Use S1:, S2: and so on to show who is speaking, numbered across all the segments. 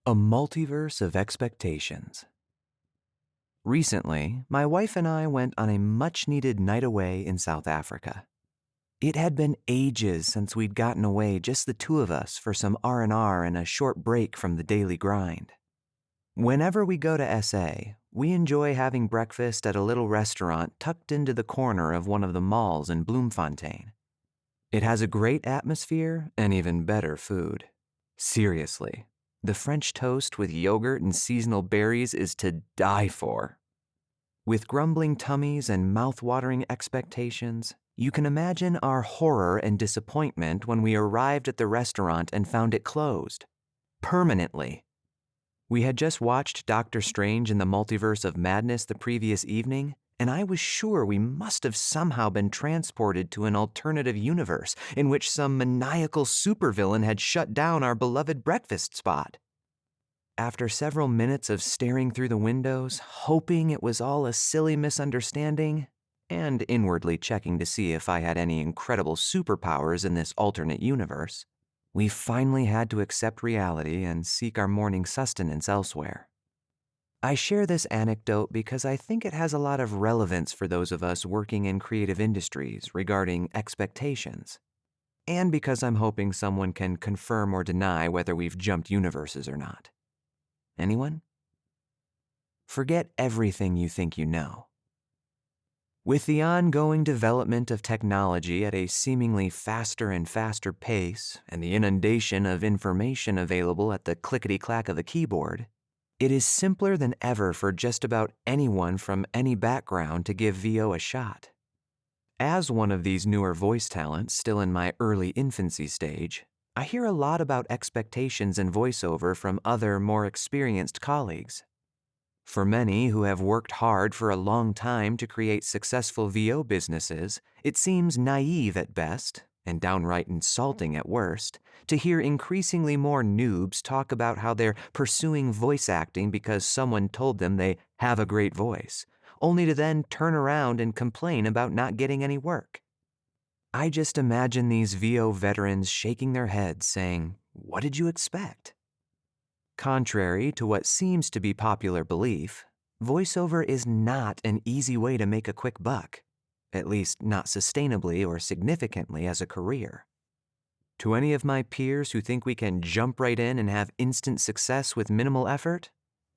S1: A multiverse of expectations. Recently, my wife and I went on a much-needed night away in South Africa. It had been ages since we'd gotten away just the two of us for some R&R and a short break from the daily grind. Whenever we go to SA, we enjoy having breakfast at a little restaurant tucked into the corner of one of the malls in Bloemfontein. It has a great atmosphere and even better food. Seriously. The French toast with yogurt and seasonal berries is to die for. With grumbling tummies and mouth-watering expectations, you can imagine our horror and disappointment when we arrived at the restaurant and found it closed. Permanently. We had just watched Doctor Strange in the Multiverse of Madness the previous evening, and I was sure we must have somehow been transported to an alternative universe in which some maniacal supervillain had shut down our beloved breakfast spot. After several minutes of staring through the windows, hoping it was all a silly misunderstanding, and inwardly checking to see if I had any incredible superpowers in this alternate universe, we finally had to accept reality and seek our morning sustenance elsewhere. I share this anecdote because I think it has a lot of relevance for those of us working in creative industries regarding expectations, and because I'm hoping someone can confirm or deny whether we've jumped universes or not. Anyone? Forget everything you think you know. With the ongoing development of technology at a seemingly faster and faster pace and the inundation of information available at the clickety-clack of the keyboard, it is simpler than ever for just about anyone from any background to give VO a shot. As one of these newer voice talents still in my early infancy stage, I hear a lot about expectations in voiceover from other, more experienced colleagues. For many who have worked hard for a long time to create successful VO businesses, it seems naive at best, and downright insulting at worst, to hear increasingly more noobs talk about how they're pursuing voice acting because someone told them they have a great voice, only to then turn around and complain about not getting any work. I just imagine these VO veterans shaking their heads saying, "What did you expect?" Contrary to what seems to be popular belief, voiceover is not an easy way to make a quick buck, at least not sustainably or significantly as a career. To any of my peers who think we can jump right in and have instant success with minimal effort,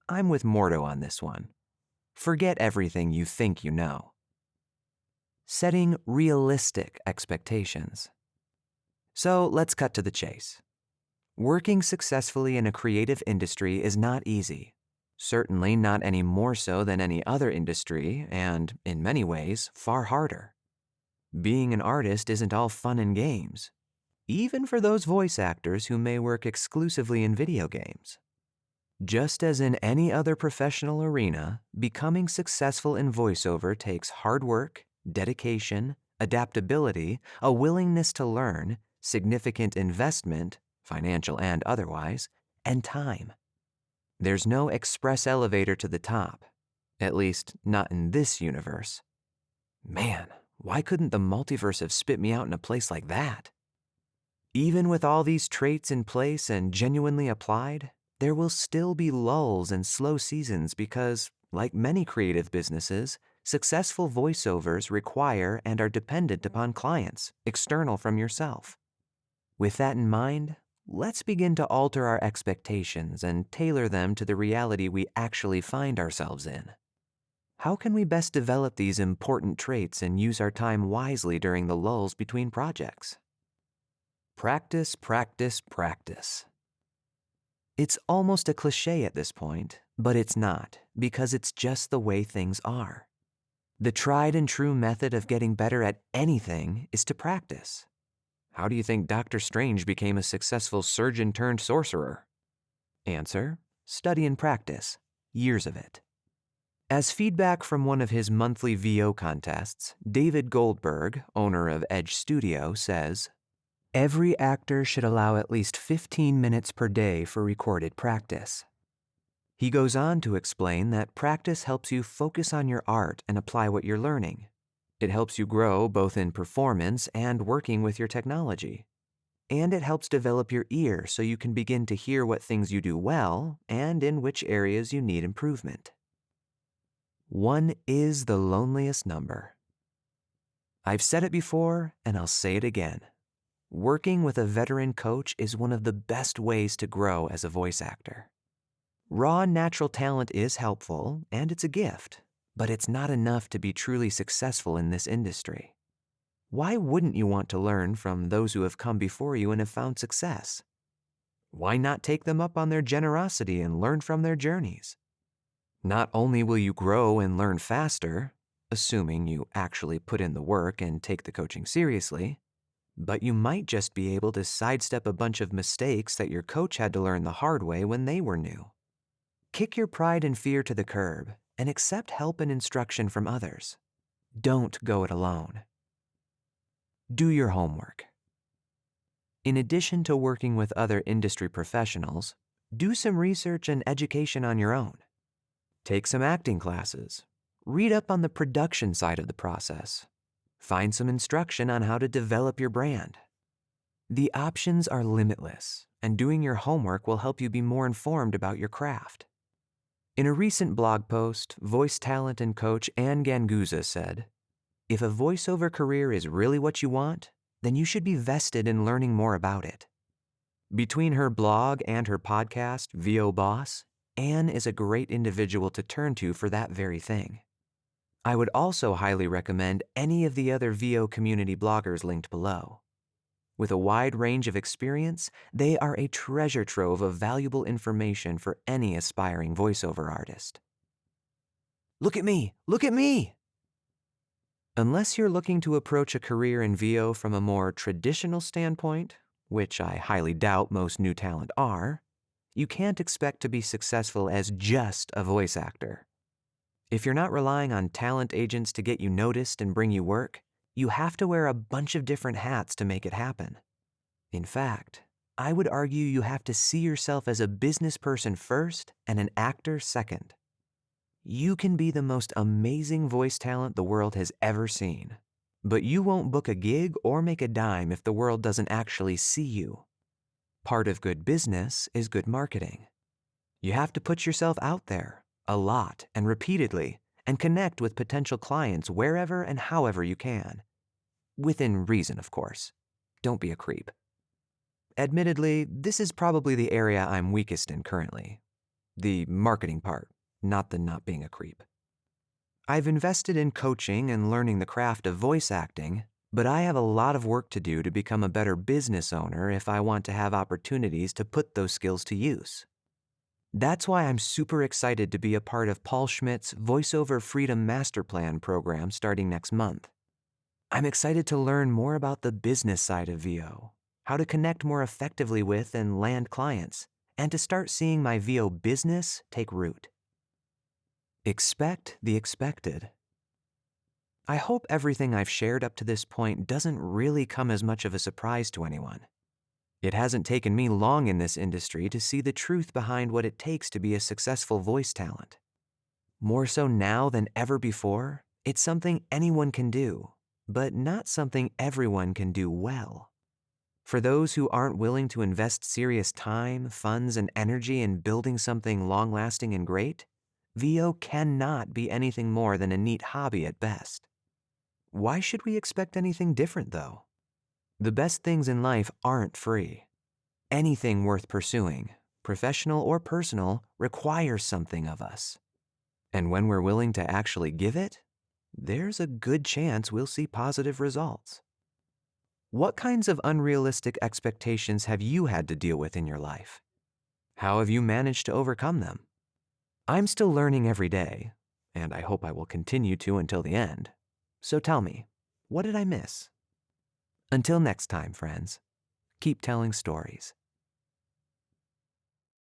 S1: I'm with Mordo on this one. Forget everything you think you know. Setting realistic expectations. So let's cut to the chase. Working successfully in a creative industry is not easy, certainly not any more so than any other industry, and, in many ways, far harder. Being an artist isn't all fun and games, even for those voice actors who may work exclusively in video games. Just as in any other professional arena, becoming successful in voiceover takes hard work, dedication, adaptability, a willingness to learn, significant investment, financial and otherwise, and time. There's no express elevator to the top, at least not in this universe. Man, why couldn't the multiverse have spit me out in a place like that? Even with all these traits in place and genuinely applied, there will still be lulls and slow seasons because, like many creative businesses, successful voiceovers require and are dependent upon clients, external from yourself. With that in mind, let's begin to alter our expectations and tailor them to the reality we actually find ourselves in. How can we best develop these important traits and use our time wisely during the lulls between projects? Practice, practice, practice. It's almost a cliche at this point, but it's not, because it's just the way things are. The tried and true method of getting better at anything is to practice. How do you think Doctor Strange became a successful surgeon-turned-sorcerer? Answer: study and practice. Years of it. As feedback from one of his monthly VO contests, David Goldberg, owner of Edge Studio, says, "Every actor should allow at least 15 minutes per day for recorded practice." He goes on to explain that practice helps you focus on your art and apply what you're learning. It helps you grow both in performance and working with your technology. And it helps develop your ear so you can begin to hear what things you do well and in which areas you need improvement. One is the loneliest number. I've said it before, and I'll say it again. Working with a veteran coach is one of the best ways to grow as a voice actor. Raw natural talent is helpful, and it's a gift, but it's not enough to be truly successful in this industry. Why wouldn't you want to learn from those who have come before you and have found success? Why not take them up on their generosity and learn from their journeys? Not only will you grow and learn faster, assuming you actually put in the work and take the coaching seriously, but you might just be able to sidestep a bunch of mistakes that your coach had to learn the hard way when they were new. Kick your pride and fear to the curb and accept help and instruction from others. Don't go it alone. Do your homework. In addition to working with other industry professionals, do some research and education on your own. Take some acting classes. Read up on the production side of the process. Find some instruction on how to develop your brand. The options are limitless, and doing your homework will help you be more informed about your craft. In a recent blog post, voice talent and coach Anne Ganguza said, "If a voiceover career is really what you want, then you should be vested in learning more about it." Between her blog and her podcast, VO Boss, Anne is a great individual to turn to for that very thing. I would also highly recommend any of the other VO community bloggers linked below. With a wide range of experience, they are a treasure trove of valuable information for any aspiring voiceover artist. Look at me! Look at me! Unless you're looking to approach a career in VO from a more traditional standpoint, which I highly doubt most new talent are, you can't expect to be successful as just a voice actor. If you're not relying on talent agents to get you noticed and bring you work, you have to wear a bunch of different hats to make it happen. In fact, I would argue you have to see yourself as a business person first and an actor second. You can be the most amazing voice talent the world has ever seen, but you won't book a gig or make a dime if the world doesn't actually see you. Part of good business is good marketing. You have to put yourself out there, a lot and repeatedly, and connect with potential clients wherever and however you can. Within reason, of course. Don't be a creep. Admittedly, this is probably the area I'm weakest in currently. The marketing part, not the not being a creep. I've invested in coaching and learning the craft of voice acting, but I have a lot of work to do to become a better business owner if I want to have opportunities to put those skills to use. That's why I'm super excited to be a part of Paul Schmidt's Voiceover Freedom Master Plan program starting next month. I'm excited to learn more about the business side of VO, how to connect more effectively with and land clients, and to start seeing my VO business take root. Expect the expected. I hope everything I've shared up to this point doesn't really come as much of a surprise to anyone. It hasn't taken me long in this industry to see the truth behind what it takes to be a successful voice talent. More so now than ever before, it's something anyone can do, but not something everyone can do well. For those who aren't willing to invest serious time, funds, and energy in building something long-lasting and great, VO cannot be anything more than a neat hobby at best. Why should we expect anything different, though? The best things in life aren't free. Anything worth pursuing, professional or personal, requires something of us. And when we're willing to actually give it, there's a good chance we'll see positive results. What kinds of unrealistic expectations have you had to deal with in your life? How have you managed to overcome them? I'm still learning every day, and I hope I will continue to until the end. So tell me, what did I miss? Until next time, friends, keep telling stories.